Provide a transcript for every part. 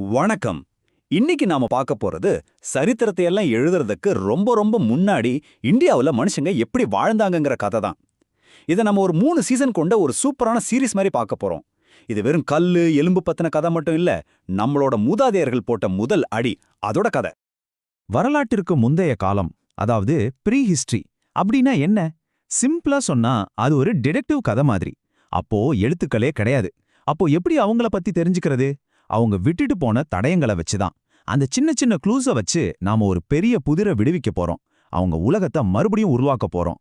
வணக்கம். இன்னைக்கு நாம பார்க்க போறது சரித்திரத்தை எல்லாம் எழுதுறதுக்கு ரொம்ப ரொம்ப முன்னாடி இந்தியாவுல மனுஷங்க எப்படி வாழ்ந்தாங்கங்கிற கதை தான். இதை நம்ம ஒரு 3 சீசன் கொண்ட ஒரு சூப்பரான சீரிஸ் மாதிரி பார்க்க போறோம். இது வெறும் கல்லு எலும்பு பத்தின கதை மட்டும் இல்ல, நம்மளோட மூதாதையர்கள் போட்ட முதல் அடி அதோட கதை. வரலாற்றிற்கு முந்தைய காலம், அதாவது ப்ரீ ஹிஸ்டரி அப்படின்னா என்ன? சிம்பிளா சொன்னா அது ஒரு டிடெக்டிவ் கதை மாதிரி. அப்போ எழுத்துக்களே கிடையாது. அப்போ எப்படி அவங்கள பத்தி தெரிஞ்சுக்கிறது? அவங்க விட்டுட்டு போன தடயங்களை வச்சுதான். அந்த சின்ன சின்ன க்ளூஸை வச்சு நாம ஒரு பெரிய புதிரை விடுவிக்க போறோம். அவங்க உலகத்தை மறுபடியும் உருவாக்க போறோம்.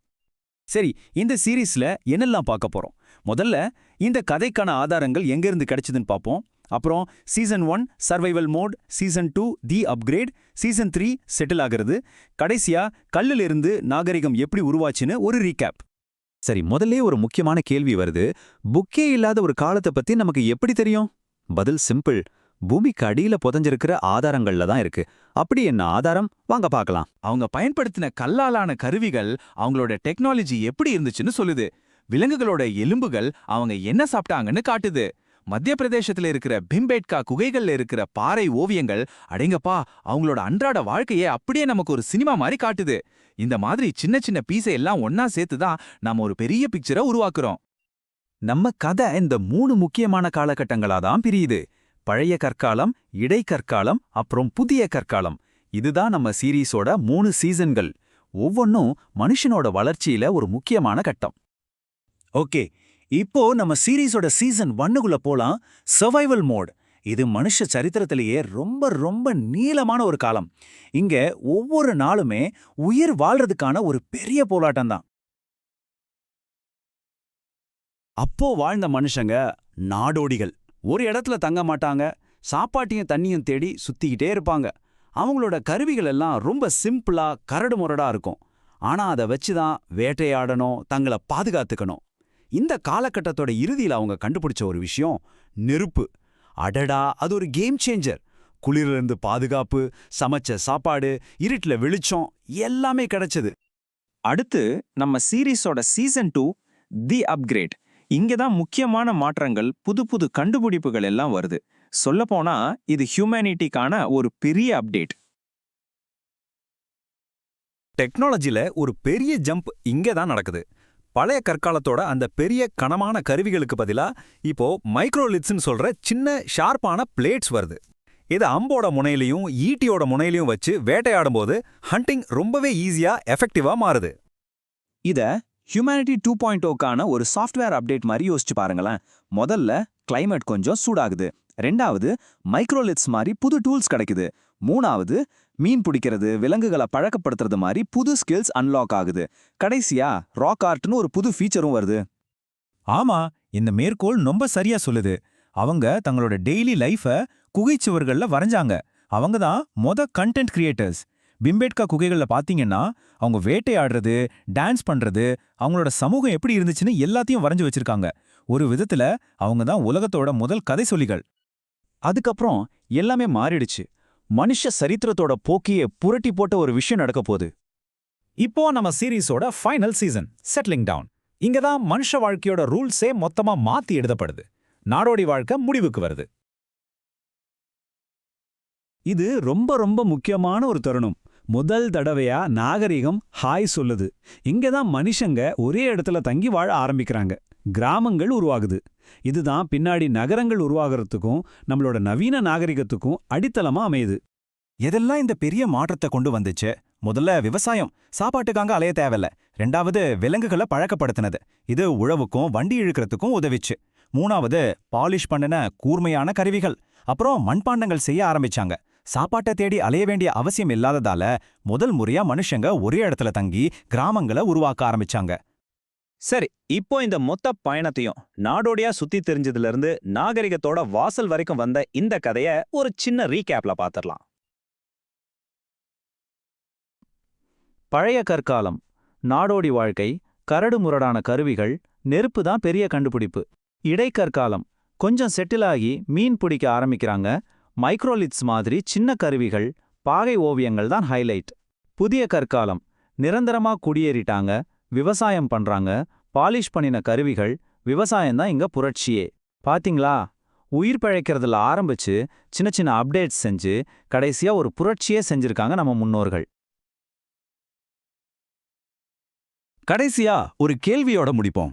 சரி, இந்த சீரீஸ்ல என்னெல்லாம் பார்க்க போறோம்? முதல்ல இந்த கதைக்கான ஆதாரங்கள் எங்கிருந்து கிடைச்சதுன்னு பார்ப்போம். அப்புறம் சீசன் 1 சர்வைவல் மோட், சீசன் 2 தி அப்கிரேட், சீசன் 3 செட்டில் ஆகிறது, கடைசியா கல்லிலிருந்து நாகரிகம் எப்படி உருவாச்சுன்னு ஒரு ரீகேப். சரி, முதல்ல ஒரு முக்கியமான கேள்வி வருது. புக்கே இல்லாத ஒரு காலத்தை பத்தி நமக்கு எப்படி தெரியும்? பதில் சிம்பிள். பூமிக்கு அடியில புதைஞ்சிருக்கிற ஆதாரங்கள்ல தான் இருக்கு. அப்படி என்ன ஆதாரம்? வாங்க பார்க்கலாம். அவங்க பயன்படுத்தின கல்லாலான கருவிகள் அவங்களோட டெக்னாலஜி எப்படி இருந்துச்சுன்னு சொல்லுது. விலங்குகளோட எலும்புகள் அவங்க என்ன சாப்பிட்டாங்கன்னு காட்டுது. மத்திய பிரதேசத்துல இருக்கிற பிம்பேட்கா குகைகள்ல இருக்கிற பாறை ஓவியங்கள், அடேங்கப்பா, அவங்களோட அன்றாட வாழ்க்கையை அப்படியே நமக்கு ஒரு சினிமா மாதிரி காட்டுது. இந்த மாதிரி சின்ன சின்ன பீஸை எல்லாம் ஒன்னா சேர்த்து தான் நாம ஒரு பெரிய பிக்சரை உருவாக்குறோம். நம்ம கதை இந்த 3 முக்கியமான காலகட்டங்களா தான் பிரியுது. பழைய கற்காலம், இடைக்கற்காலம், அப்புறம் புதிய கற்காலம். இதுதான் நம்ம சீரீஸோட 3 சீசன்கள். ஒவ்வொன்னும் மனுஷனோட வளர்ச்சியில ஒரு முக்கியமான கட்டம். ஓகே, இப்போ நம்ம சீரீஸோட சீசன் 1க்குள்ள போலாம். Survival mode. இது மனுஷ சரித்திரத்திலேயே ரொம்ப ரொம்ப நீளமான ஒரு காலம். இங்க ஒவ்வொரு நாளுமே உயிர் வாழ்றதுக்கான ஒரு பெரிய போராட்டம் தான். அப்போ வாழ்ந்த மனுஷங்க நாடோடிகள். ஒரு இடத்துல தங்க மாட்டாங்க. சாப்பாட்டையும் தண்ணியும் தேடி சுத்திக்கிட்டே இருப்பாங்க. அவங்களோட கருவிகள் எல்லாம் ரொம்ப சிம்பிளா கரடு முரடா இருக்கும். ஆனா அதை வச்சுதான் வேட்டையாடணும், தங்களை பாதுகாத்துக்கணும். இந்த காலகட்டத்தோட இறுதியில் அவங்க கண்டுபிடிச்ச ஒரு விஷயம் நெருப்பு. அடடா, அது ஒரு கேம் சேஞ்சர். குளிரிலிருந்து பாதுகாப்பு, சமைச்ச சாப்பாடு, இருட்டுல வெளிச்சம் எல்லாமே கிடைச்சது. அடுத்து நம்ம சீரீஸோட சீசன் 2 தி அப்கிரேட். இங்கதான் முக்கியமான மாற்றங்கள், புது புது கண்டுபிடிப்புகள் எல்லாம் வருது. சொல்லப்போனா இது ஹியூமனிட்டிக்கான ஒரு பெரிய அப்டேட். டெக்னாலஜில ஒரு பெரிய ஜம்ப் இங்கே தான் நடக்குது. பழைய கற்காலத்தோட அந்த பெரிய கனமான கருவிகளுக்கு பதிலா இப்போ மைக்ரோலித்ஸ்னு சொல்ற சின்ன ஷார்ப்பான பிளேட்ஸ் வருது. இது அம்போட முனையிலையும் ஈட்டியோட முனையிலையும் வச்சு வேட்டையாடும்போது ஹண்டிங் ரொம்பவே ஈஸியா எஃபெக்டிவா மாறுது. இத ஹியூமனிட்டி 2.0க்கான ஒரு சாஃப்ட்வேர் அப்டேட் மாதிரி யோசிச்சு பாருங்களேன். முதல்ல கிளைமேட் கொஞ்சம் சூடாகுது. ரெண்டாவது மைக்ரோலித்ஸ் மாதிரி புது டூல்ஸ் கிடைக்குது. மூணாவது மீன் பிடிக்கிறது, விலங்குகளை பழக்கப்படுத்துறது மாதிரி புது ஸ்கில்ஸ் அன்லாக் ஆகுது. கடைசியா ராக் ஆர்ட்னு ஒரு புது ஃபீச்சரும் வருது. ஆமா, இந்த மேற்கோள் ரொம்ப சரியா சொல்லுது. அவங்க தங்களோட டெய்லி லைஃப குகைச்சுவர்கள்ல வரைஞ்சாங்க. அவங்க தான் கண்டென்ட் கிரியேட்டர்ஸ். பிம்பேட்கா குகைகள்ல பாத்தீங்கன்னா அவங்க வேட்டையாடுறது, டான்ஸ் பண்றது, அவங்களோட சமூகம் எப்படி இருந்துச்சுன்னு எல்லாத்தையும் வரைஞ்சு வச்சிருக்காங்க. ஒரு விதத்துல அவங்க தான் உலகத்தோட முதல் கதை சொல்லிகள். அதுக்கப்புறம் எல்லாமே மாறிடுச்சு. மனுஷ சரித்திரத்தோட போக்கியே புரட்டி போட்ட ஒரு விஷயம் நடக்க போகுது. இப்போ நம்ம சீரீஸோட ஃபைனல் சீசன் செட்டிலிங் டவுன். இங்க தான் மனுஷ வாழ்க்கையோட ரூல்ஸே மொத்தமா மாத்தி எழுதப்படுது. நாடோடி வாழ்க்கை முடிவுக்கு வருது. இது ரொம்ப ரொம்ப முக்கியமான ஒரு தருணம். முதல் தடவையா நாகரிகம் ஹாய் சொல்லுது. இங்கதான் மனுஷங்க ஒரே இடத்துல தங்கி வாழ ஆரம்பிக்கிறாங்க. கிராமங்கள் உருவாகுது. இதுதான் பின்னாடி நகரங்கள் உருவாகிறதுக்கும் நம்மளோட நவீன நாகரிகத்துக்கும் அடித்தளமா அமையுது. எதெல்லாம் இந்த பெரிய மாற்றத்தை கொண்டு வந்துச்சு? முதல்ல விவசாயம், சாப்பாட்டுக்காக அலைய தேவையில்ல. ரெண்டாவது விலங்குகளை பழக்கப்படுத்தினது, இது உழவுக்கும் வண்டி இழுக்கிறதுக்கும் உதவிச்சு. மூணாவது பாலிஷ் பண்ணின கூர்மையான கருவிகள். அப்புறம் மண்பாண்டங்கள் செய்ய ஆரம்பிச்சாங்க. சாப்பாட்டை தேடி அலைய வேண்டிய அவசியம் இல்லாததால முதல் முறையா மனுஷங்க ஒரே இடத்துல தங்கி கிராமங்களை உருவாக்க ஆரம்பிச்சாங்க. சரி, இப்போ இந்த மொத்த பயணத்தையும் நாடோடியா சுத்தி தெரிஞ்சதுல இருந்து நாகரிகத்தோட வாசல் வரைக்கும் வந்த இந்த கதைய ஒரு சின்ன ரீகேப்ல பாத்திரலாம். பழைய கற்காலம், நாடோடி வாழ்க்கை, கரடு முரடான கருவிகள், நெருப்பு தான் பெரிய கண்டுபிடிப்பு. இடைக்கற்காலம், கொஞ்சம் செட்டில் ஆகி மீன் பிடிக்க ஆரம்பிக்கிறாங்க. மைக்ரோலித்ஸ் மாதிரி சின்ன கருவிகள், பாகை ஓவியங்கள் தான் ஹைலைட். புதிய கற்காலம், நிரந்தரமா குடியேறிட்டாங்க, விவசாயம் பண்றாங்க, பாலிஷ் பண்ணின கருவிகள், விவசாயம்தான் இங்க புரட்சியே. பாத்தீங்களா, உயிர் பிழைக்கிறதுல ஆரம்பிச்சு சின்ன சின்ன அப்டேட்ஸ் செஞ்சு கடைசியா ஒரு புரட்சியே செஞ்சிருக்காங்க நம்ம முன்னோர்கள். கடைசியா ஒரு கேள்வியோட முடிப்போம்.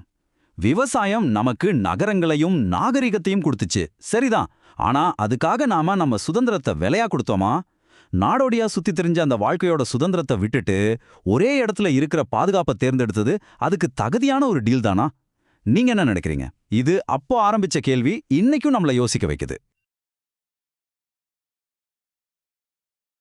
விவசாயம் நமக்கு நகரங்களையும் நாகரிகத்தையும் கொடுத்துச்சு, சரிதான். ஆனா அதுக்காக நாம நம்ம சுதந்திரத்தை விலையா கொடுத்தோமா? நாடோடியா சுத்தி திரிஞ்ச அந்த வாழ்க்கையோட சுதந்திரத்தை விட்டுட்டு ஒரே இடத்துல இருக்கிற பாதுகாப்பை தேர்ந்தெடுத்தது அதுக்கு தகுதியான ஒரு டீல் தானா? நீங்க என்ன நினைக்கிறீங்க? இது அப்போ ஆரம்பிச்ச கேள்வி இன்னைக்கும் நம்மள யோசிக்க வைக்குது.